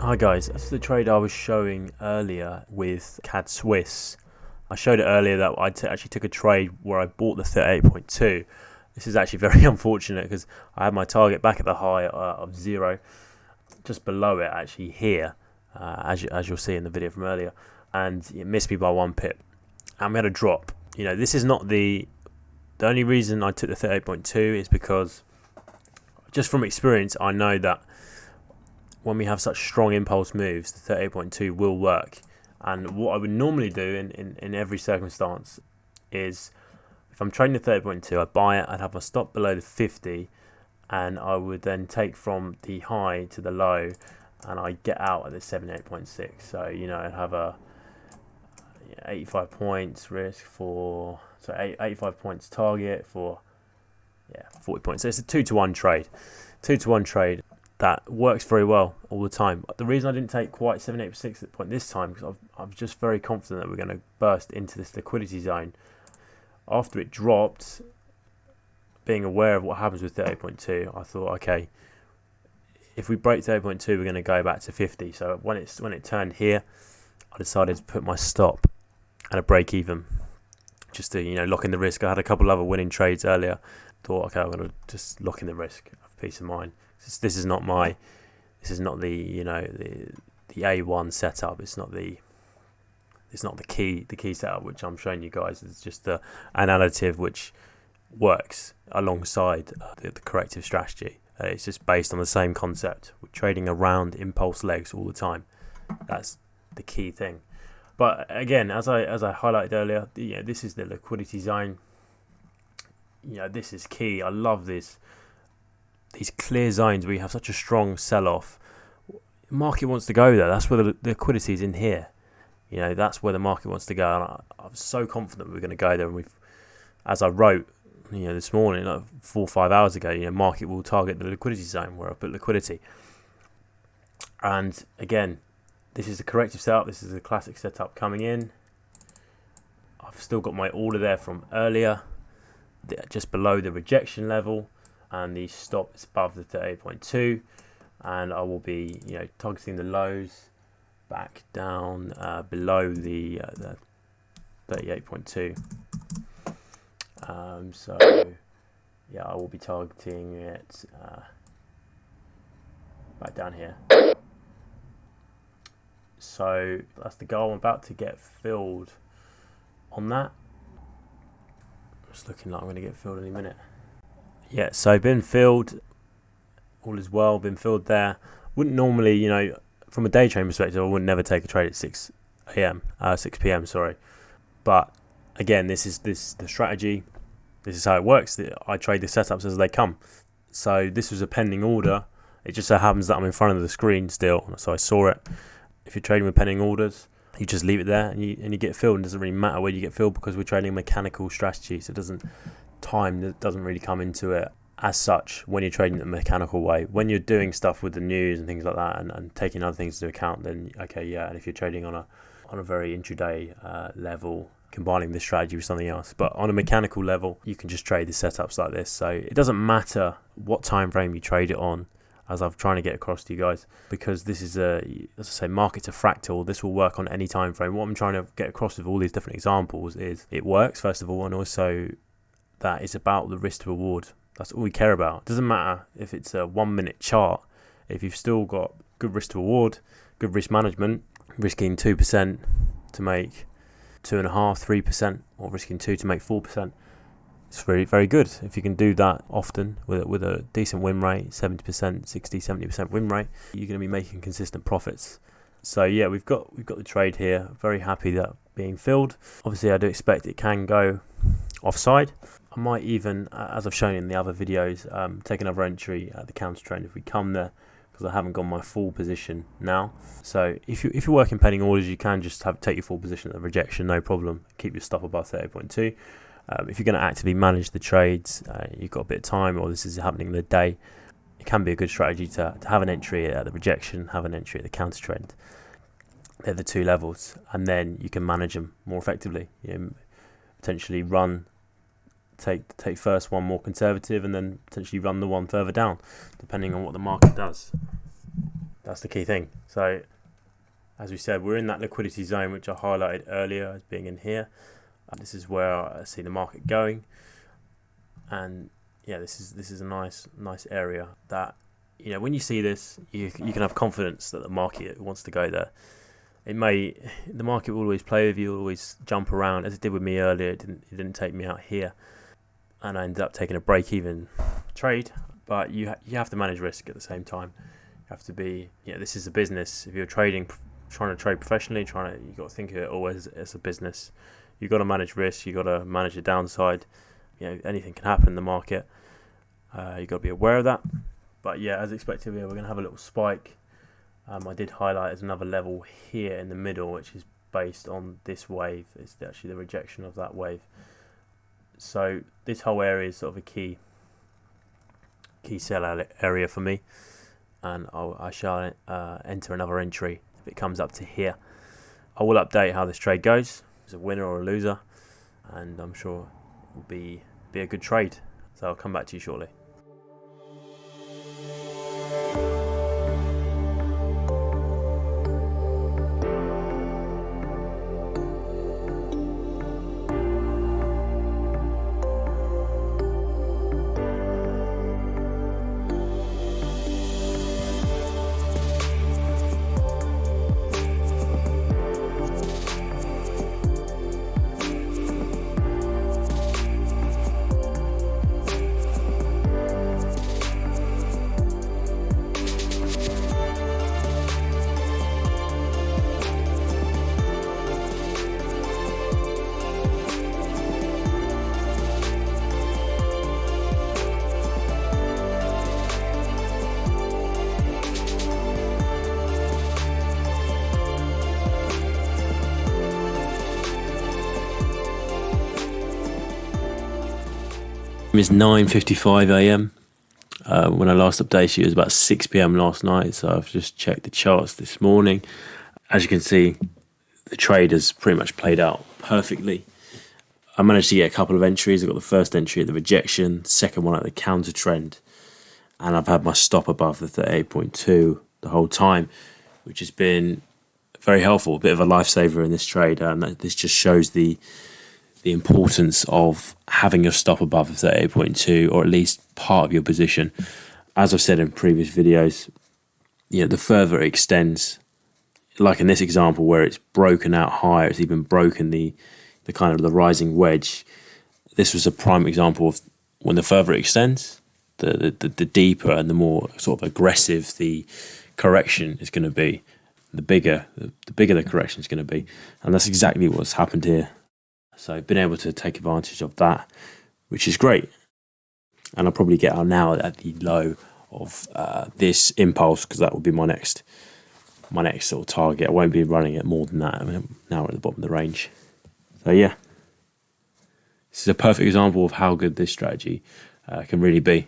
Hi guys, that's the trade I was showing earlier with CADCHF. I showed it earlier that I actually took a trade where I bought the 38.2. This is actually very unfortunate because I had my target back at the high of 0, just below it actually here, as you'll see in the video from earlier, and it missed me by 1 pip. And we had a drop. You know, this is not the only reason I took the 38.2 is because just from experience I know that when we have such strong impulse moves, the 38.2 will work. And what I would normally do in every circumstance is, if I'm trading the 30.2, I buy it, I'd have my stop below the 50, and I would then take from the high to the low, and I get out at the 78.6. So, you know, I'd have a 85 points risk for, so 85 points target for, 40 points. So it's a 2-to-1 trade. 2-to-1 trade. That works very well all the time. The reason I didn't take quite 78.6 at the point this time, because I was just very confident that we're going to burst into this liquidity zone. After it dropped, being aware of what happens with 38.2, I thought, okay, if we break 38.2, we're going to go back to 50. So when it turned here, I decided to put my stop at a break even, just to lock in the risk. I had a couple of other winning trades earlier. Thought, okay, I'm going to just lock in the risk of peace of mind. This is not the A1 setup. It's not the key setup which I'm showing you guys. It's just an additive which works alongside the corrective strategy. It's just based on the same concept. We're trading around impulse legs all the time. That's the key thing. But again, as I highlighted earlier, this is the liquidity zone. This is key. I love these clear zones where you have such a strong sell-off. The market wants to go there. That's where the liquidity is in here. That's where the market wants to go. And I was so confident we were going to go there. And as I wrote, this morning, like 4 or 5 hours ago, market will target the liquidity zone where I put liquidity. And again, this is the corrective setup. This is the classic setup coming in. I've still got my order there from earlier, just below the rejection level. And the stop is above the 38.2, and I will be targeting the lows back down below the 38.2. So I will be targeting it back down here. So that's the goal. I'm about to get filled on that. It's looking like I'm going to get filled any minute. Yeah, so been filled, all is well, been filled there. Wouldn't normally, from a day trading perspective, I would never take a trade at 6 p.m, sorry. But again, this is the strategy. This is how it works. I trade the setups as they come. So this was a pending order. It just so happens that I'm in front of the screen still, so I saw it. If you're trading with pending orders, you just leave it there and you get filled. It doesn't really matter where you get filled because we're trading a mechanical strategy, so it doesn't. Time that doesn't really come into it as such when you're trading the mechanical way. When you're doing stuff with the news and things like that and taking other things into account, then and if you're trading on a very intraday level, combining this strategy with something else. But on a mechanical level, you can just trade the setups like this. So it doesn't matter what time frame you trade it on, as I'm trying to get across to you guys, because this is as I say, market's a fractal. This will work on any time frame. What I'm trying to get across with all these different examples is it works, first of all, and also that is about the risk to reward. That's all we care about. It doesn't matter if it's a 1 minute chart. If you've still got good risk to reward, good risk management, risking 2% to make 2.5%, 3%, or risking 2% to make 4%, it's very, very good. If you can do that often with a decent win rate, 70%, 60, 70% win rate, you're going to be making consistent profits. So yeah, we've got the trade here. Very happy that being filled. Obviously, I do expect it can go offside. I might even, as I've shown in the other videos, take another entry at the counter trend if we come there, because I haven't got my full position now. So if you're working pending orders, you can just take your full position at the rejection, no problem. Keep your stop above 30.2. If you're going to actively manage the trades, you've got a bit of time, or this is happening in the day, it can be a good strategy to have an entry at the rejection, have an entry at the counter trend. They're the two levels, and then you can manage them more effectively. Potentially take first one more conservative, and then potentially run the one further down, depending on what the market does. That's the key thing. So as we said, we're in that liquidity zone which I highlighted earlier as being in here. This is where I see the market going, and yeah, this is a nice area that, you know, when you see this, you can have confidence that the market wants to go there. The market will always play with you, always jump around, as it did with me earlier. It didn't take me out here, and I ended up taking a break-even trade. But you have to manage risk at the same time. You have to be, this is a business. If you're trying to trade professionally, you got to think of it always as a business. You've got to manage risk. You've got to manage the downside. Anything can happen in the market. You've got to be aware of that. But yeah, as expected, we're going to have a little spike. I did highlight as another level here in the middle, which is based on this wave. It's actually the rejection of that wave. So this whole area is sort of a key sell area for me, and I shall enter another entry if it comes up to here. I will update how this trade goes. It's a winner or a loser, and I'm sure it will be a good trade. So I'll come back to you shortly. It's 9:55 a.m. When I last updated you, it was about 6 p.m. last night, so I've just checked the charts this morning. As you can see, the trade has pretty much played out perfectly. I managed to get a couple of entries. I got the first entry at the rejection, second one at the counter trend, and I've had my stop above the 38.2 the whole time, which has been very helpful, a bit of a lifesaver in this trade, and this just shows the importance of having your stop above 38.2, or at least part of your position. As I've said in previous videos, the further it extends, like in this example where it's broken out higher, it's even broken the kind of the rising wedge. This was a prime example of when the further it extends, the deeper and the more sort of aggressive the correction is going to be, the bigger the correction is going to be, and that's exactly what's happened here. So I've been able to take advantage of that, which is great. And I'll probably get out now at the low of this impulse, because that will be my next sort of target. I won't be running it more than that. Now we're at the bottom of the range. So yeah, this is a perfect example of how good this strategy can really be.